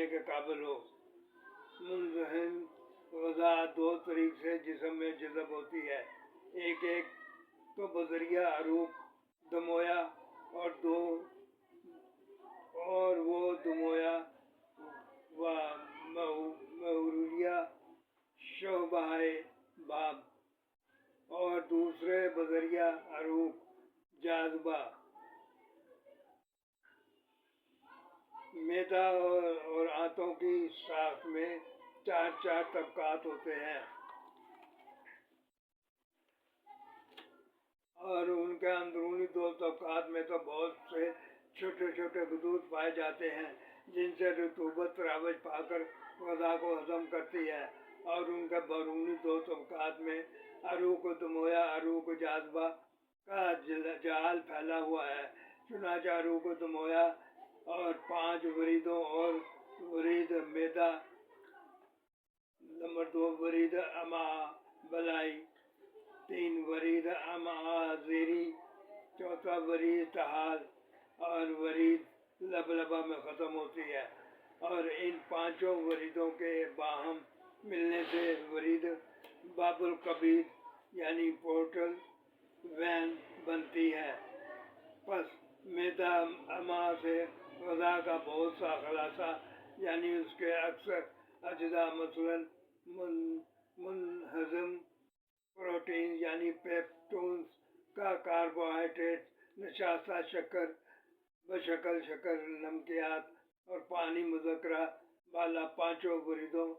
کھانے کے قابل ہو۔ منذہن غذا دو طریق سے جسم میں جذب ہوتی ہے، ایک تو بذریعہ عروق دمویہ اور وہ دمویہ و محوریہ شعبہ باب، اور دوسرے بذریعہ عروق جاذبہ۔ معدہ اور آنتوں کی ساخت میں چار طبقات ہوتے ہیں، اور ان کے اندرونی دو طبقات میں تو بہت سے چھوٹے چھوٹے خطوط پائے جاتے ہیں جن سے رطوبت راوج پا کر غذا کو ہضم کرتی ہے، اور ان کے بیرونی دو طبقات میں عروق دمویہ عروق جاذبہ کا جال پھیلا ہوا ہے۔ چنانچہ عروق دمویہ اور 5 وریدوں اور ورید معدہ، نمبر 2 ورید امعاء بلائی، 3 ورید امعاء زیریں، 4 ورید طحال اور ورید لبلبہ میں ختم ہوتی ہے، اور ان 5 وریدوں کے باہم ملنے سے ورید باب الکبد یعنی پورٹل وین بنتی ہے۔ پس معدہ امعاء سے غذا کا بہت سا خلاصہ یعنی اس کے اکثر اجزاء مثلاً منہضم پروٹین یعنی پیپٹونز کا کاربوہائیڈریٹ، نشاستہ شکر بشکل شکر نمکیات اور پانی مذکرہ بالا 5 وریدوں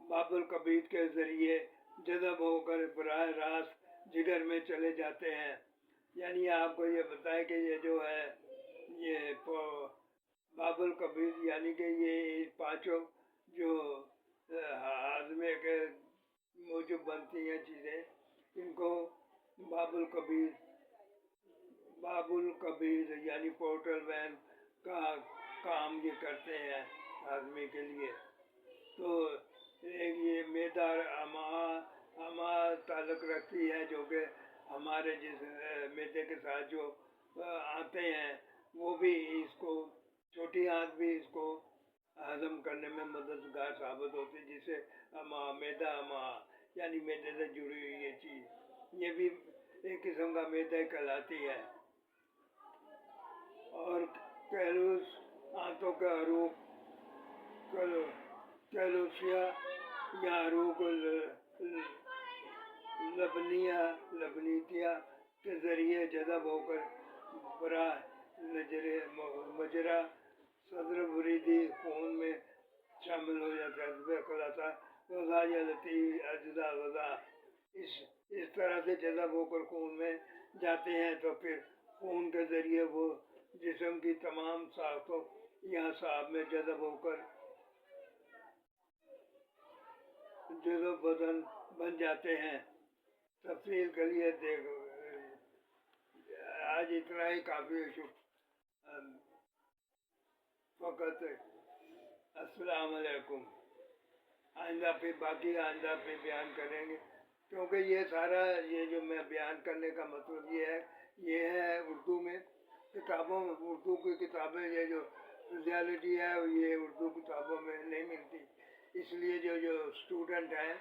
باب الکبد کے ذریعے جذب ہو کر براہ راست جگر میں چلے جاتے ہیں۔ یعنی آپ کو یہ بتائیں کہ یہ جو ہے یہ باب الکبد یعنی کہ یہ 5 جو ہاضمے کے موجب بنتی ہیں چیزیں، ان کو باب الکبد یعنی پورٹل وین کا کام یہ کرتے ہیں ہاضمے کے لیے۔ تو یہ معدہ اور امعاء تعلق رکھتی ہے، جو کہ ہمارے جس معدے کے ساتھ جو آتے ہیں وہ بھی اس کو چھوٹی آنت بھی اس کو ہضم کرنے میں مددگار ثابت ہوتی ہے، جسے معدہ امعاء یعنی معدے سے جڑی ہوئی یہ چیز، یہ بھی ایک قسم کا معدہ کہلاتی ہے۔ اور کیلوس آنتوں کے عروق کیلوسیا یا عروق لبنیتیہ کے ذریعے جذب ہو کر براہ مجرا صدر وریدی خون میں شامل ہو جاتا ہے۔ حسب خلاصہ غذا یا لطیف اجزاء غذا اس طرح سے جذب ہو کر خون میں جاتے ہیں، تو پھر خون کے ذریعے وہ جسم کی تمام ساختوں یا اعصاب میں جذب ہو کر جزو بدن بن جاتے ہیں۔ تفصیل کے لیے دیکھو، آج اتنا ہی کافی ہے، فقط السلام علیکم۔ آئندہ پھر بیان کریں گے، کیونکہ یہ سارا یہ جو میں بیان کرنے کا مطلب یہ ہے اردو میں کتابوں میں، اردو کی کتابیں یہ جو فزیالوجی ہے یہ اردو کتابوں میں نہیں ملتی، اس لیے جو اسٹوڈنٹ ہیں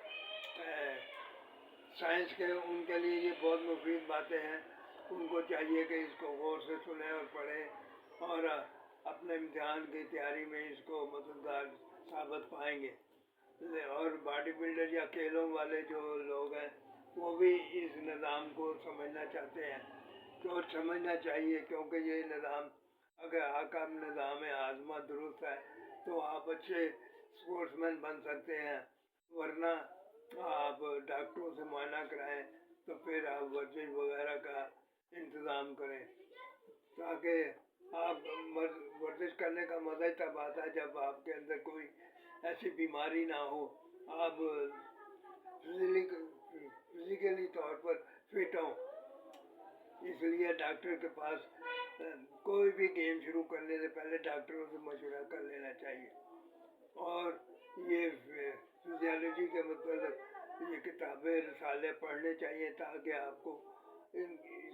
سائنس کے، ان کے لیے یہ بہت مفید باتیں ہیں، ان کو چاہیے کہ اس کو غور سے سنیں اور پڑھیں، اور اپنے امتحان کی تیاری میں اس کو مددگار ثابت پائیں گے۔ اور باڈی بلڈر یا کھیلوں والے جو لوگ ہیں وہ بھی اس نظام کو سمجھنا چاہتے ہیں، تو سمجھنا چاہیے، کیونکہ یہ نظام اگر حکم نظام ہاضمہ درست ہے تو آپ اچھے اسپورٹس مین بن سکتے ہیں، ورنہ آپ ڈاکٹروں سے معائنہ کرائیں تو پھر آپ ورزش وغیرہ کا انتظام کریں، تاکہ آپ ورزش کرنے کا مزہ ہی تب آتا ہے جب آپ کے اندر کوئی ایسی بیماری نہ ہو، آپ فزیکلی طور پر فٹ ہوں۔ اس لیے ڈاکٹر کے پاس کوئی بھی گیم شروع کرنے سے پہلے ڈاکٹروں سے مشورہ کر لینا چاہیے، اور یہ فزیالوجی کے متعلق یہ کتابیں رسالے پڑھنے چاہیے تاکہ آپ کو اس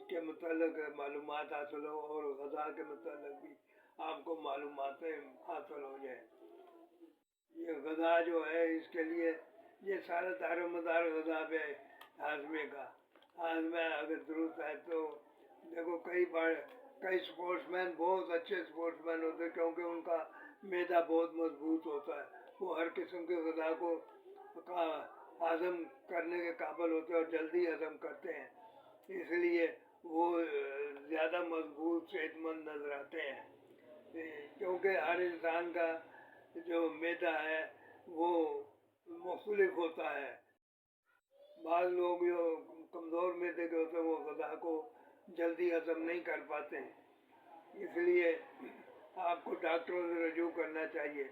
کے متعلق معلومات حاصل ہو، اور غذا کے متعلق بھی آپ کو معلوماتیں حاصل ہو جائیں۔ یہ غذا جو ہے اس کے لیے یہ سارا دار و مدار غذا پہ ہاضمے کا، ہاضمہ اگر درست ہے تو دیکھو کئی سپورٹس مین بہت اچھے سپورٹس مین ہوتے ہیں کیونکہ ان کا معدہ بہت مضبوط ہوتا ہے، وہ ہر قسم کے غذا کو ہضم کرنے کے قابل ہوتے ہیں اور جلدی ہضم کرتے ہیں، اس لیے وہ زیادہ مضبوط صحت مند نظر آتے ہیں، کیونکہ ہر انسان کا جو معدہ ہے وہ مختلف ہوتا ہے۔ بعض لوگ جو کمزور معدے کے ہوتے ہیں وہ غذا کو جلدی ہضم نہیں کر پاتے، اس لیے آپ کو ڈاکٹروں سے رجوع کرنا چاہیے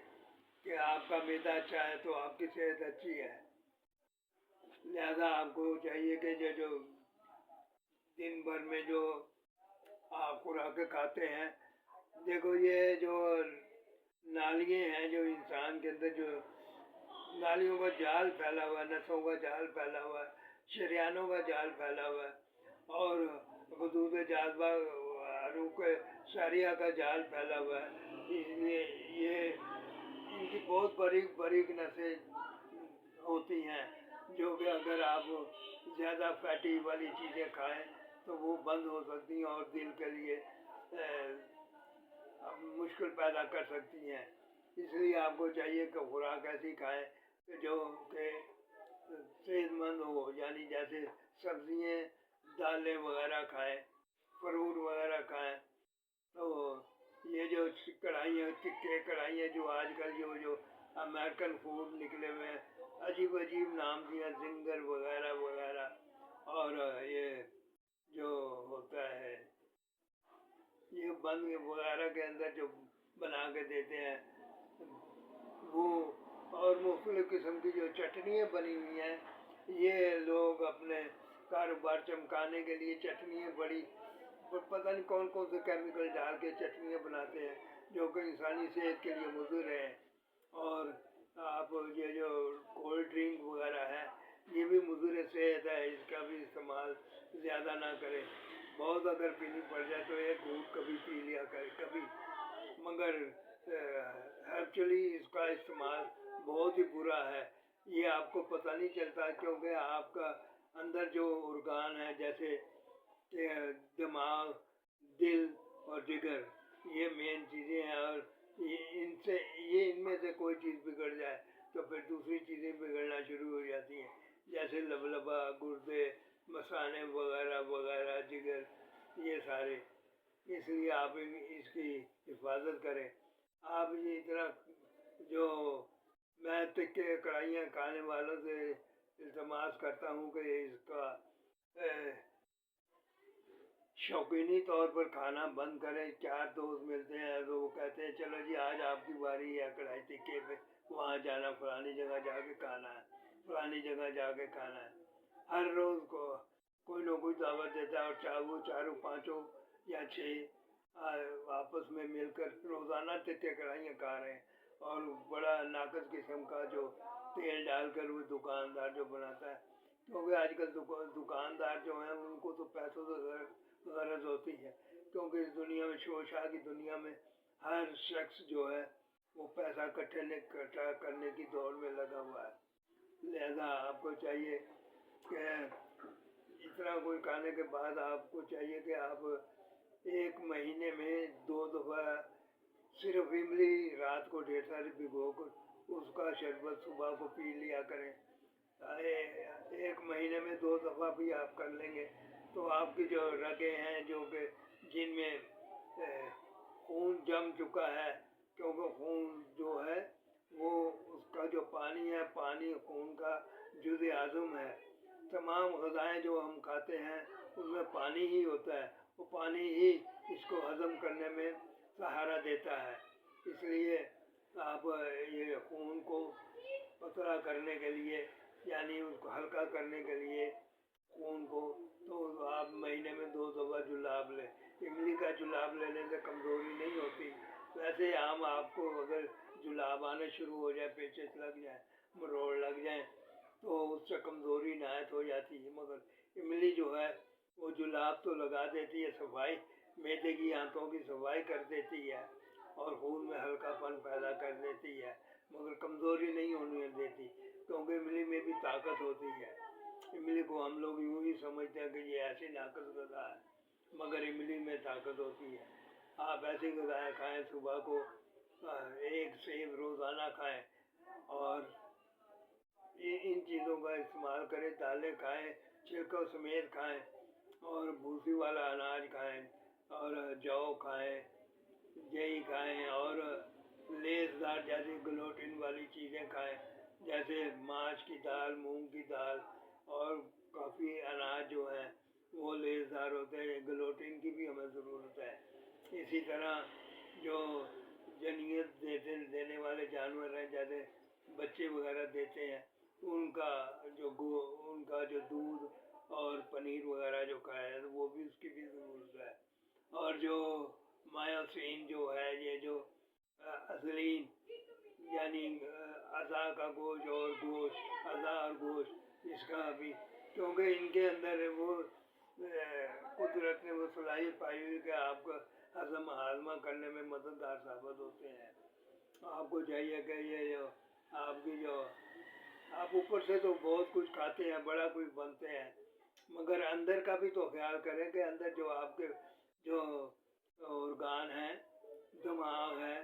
کہ آپ کا معدہ اچھا ہے تو آپ کی صحت اچھی ہے۔ لہذا آپ کو چاہیے کہ جو دن بھر میں جو آپ خوراکیں کھاتے ہیں، دیکھو یہ جو نالیاں ہیں جو انسان کے اندر جو نالیوں کا جال پھیلا ہوا ہے، نسوں کا جال پھیلا ہوا ہے، شریانوں کا جال پھیلا ہوا ہے اور حدود جاذبہ عروق شاریہ کا جال پھیلا ہوا ہے، اس لیے یہ ان کی بہت باریک نسیں ہوتی ہیں جو کہ اگر آپ زیادہ فیٹی والی چیزیں کھائیں تو وہ بند ہو سکتی ہیں اور دل کے لیے مشکل پیدا کر سکتی ہیں، اس لیے آپ کو چاہیے کہ خوراک ایسی کھائیں کہ جو کہ صحت مند ہو، یعنی جیسے سبزیاں، دالیں وغیرہ کھائیں، فروٹ وغیرہ کھائیں۔ تو یہ جو کڑھائیاں جو آج کل جو امریکن فوڈ نکلے ہوئے ہیں، عجیب نام دیا، زنگر وغیرہ وغیرہ، اور یہ جو ہوتا ہے یہ بند وغیرہ کے اندر جو بنا کے دیتے ہیں وہ، اور مختلف قسم کی جو چٹنیاں بنی ہوئی ہیں، یہ لوگ اپنے کاروبار چمکانے کے لیے چٹنیاں بڑی پتہ نہیں کون سے کیمیکل ڈال کے چٹنیاں بناتے ہیں جو کہ انسانی صحت کے لیے مضر ہیں، اور آپ یہ جو کولڈ ڈرنک وغیرہ ہے یہ بھی مضر صحت ہے، اس کا بھی استعمال زیادہ نہ کریں، بہت اگر پینی پڑ جائے تو ایک گھونٹ کبھی پی لیا کرے کبھی، مگر ایکچولی اس کا استعمال بہت ہی برا ہے، یہ آپ کو پتہ نہیں چلتا کیونکہ آپ کا اندر جو ارگان ہے جیسے دماغ، دل اور جگر، یہ مین چیزیں ہیں، اور ان میں سے کوئی چیز بگڑ جائے تو پھر دوسری چیزیں بگڑنا شروع ہو جاتی ہیں، جیسے لبلبہ، گردے، مثانے وغیرہ وغیرہ، جگر، یہ سارے، اس لیے آپ اس کی حفاظت کریں۔ آپ یہ طرح جو میں تکے کڑھائیاں کھانے والوں سے التماس کرتا ہوں کہ اس کا شوقینی طور پر کھانا بند کریں، 4 دوست ملتے ہیں تو وہ کہتے ہیں چلو جی آج آپ کی باری ہے کڑھائی تکے پہ وہاں جانا، فلانی جگہ جا کے کھانا ہے، فلانی جگہ جا کے کھانا ہے، ہر روز کو کوئی نہ کوئی دعوت دیتا ہے اور چاہے وہ 4 5 یا 6 آپس میں مل کر روزانہ تکے کڑھائیاں کھا رہے ہیں، اور بڑا ناقص قسم کا جو تیل ڈال کر وہ دکاندار جو بناتا ہے، کیونکہ آج کل دکاندار جو ہیں ان کو تو پیسوں سے غرض ہوتی ہے، کیونکہ اس دنیا میں شوشا کی دنیا میں ہر شخص جو ہے وہ پیسہ اکٹھا کرنے کی دوڑ میں لگا ہوا ہے، لہذا آپ کو چاہیے کہ اتنا کوئی کھانے کے بعد آپ کو چاہیے کہ آپ 1 مہینے میں 2 دفعہ صرف املی رات کو ڈھیر ساری بھگو کر اس کا شربت صبح کو پی لیا کریں، 1 مہینے میں 2 دفعہ بھی آپ کر لیں گے تو آپ کی جو رگیں ہیں جو کہ جن میں خون جم چکا ہے، کیونکہ خون جو ہے وہ اس کا جو پانی ہے، پانی خون کا جزء اعظم ہے، تمام غذائیں جو ہم کھاتے ہیں ان میں پانی ہی ہوتا ہے، وہ پانی ہی اس کو ہضم کرنے میں سہارا دیتا ہے، اس لیے آپ یہ خون کو پتلا کرنے کے لیے یعنی اس کو ہلکا کرنے کے لیے خون کو، تو آپ مہینے میں 2 دفعہ جلاب لیں، املی کا جلاب لینے سے کمزوری نہیں ہوتی، ویسے عام آپ کو اگر جلاب آنے شروع ہو جائے، پیچس لگ جائیں، مروڑ لگ جائیں تو اس سے کمزوری نہایت ہو جاتی ہے، مگر املی جو ہے وہ جلاب تو لگا دیتی ہے، صفائی معدے کی آنتوں کی صفائی کر دیتی ہے، اور خون میں ہلکا پن پیدا کر دیتی ہے، مگر کمزوری نہیں ہونے دیتی، کیونکہ املی میں بھی طاقت ہوتی ہے۔ املی کو ہم لوگ یوں ہی سمجھتے ہیں کہ یہ ایسی ناقص غذا ہے، مگر املی میں طاقت ہوتی ہے۔ آپ ایسی غذائیں کھائیں، صبح کو 1 سیب روزانہ کھائیں، اور ان چیزوں کا استعمال کریں، دالیں کھائیں، چھلکوں سمیت کھائیں، اور بھوسی والا اناج کھائیں، اور جو کھائیں، جئی کھائیں، اور لیس دار جیسی گلوٹین والی چیزیں کھائیں، جیسے ماش کی دال، مونگ کی دال، اور کافی اناج جو ہیں وہ لیس دار ہوتے ہیں، گلوٹین کی بھی ہمیں ضرورت ہے۔ اسی طرح جو جنیت دینے والے جانور ہیں، جیسے بچے وغیرہ دیتے ہیں، ان کا جو دودھ اور پنیر وغیرہ جو کھائے وہ بھی اس کی بھی ضرورت ہے۔ اور جو مایوسین جو ہے، یہ جو اصلی یعنی اعضا کا گوشت اور اعضا اور گوشت، اس کا بھی، کیونکہ ان کے اندر وہ قدرت نے وہ صلاحیت پائی ہوئی کہ آپ کا ہضم ہاضمہ کرنے میں مددگار ثابت ہوتے ہیں۔ آپ کو چاہیے کہ یہ جو آپ اوپر سے تو بہت کچھ کھاتے ہیں، بڑا کچھ بنتے ہیں، مگر اندر کا بھی تو خیال کریں کہ اندر جو آپ کے جو ارگان ہیں، دماغ ہے،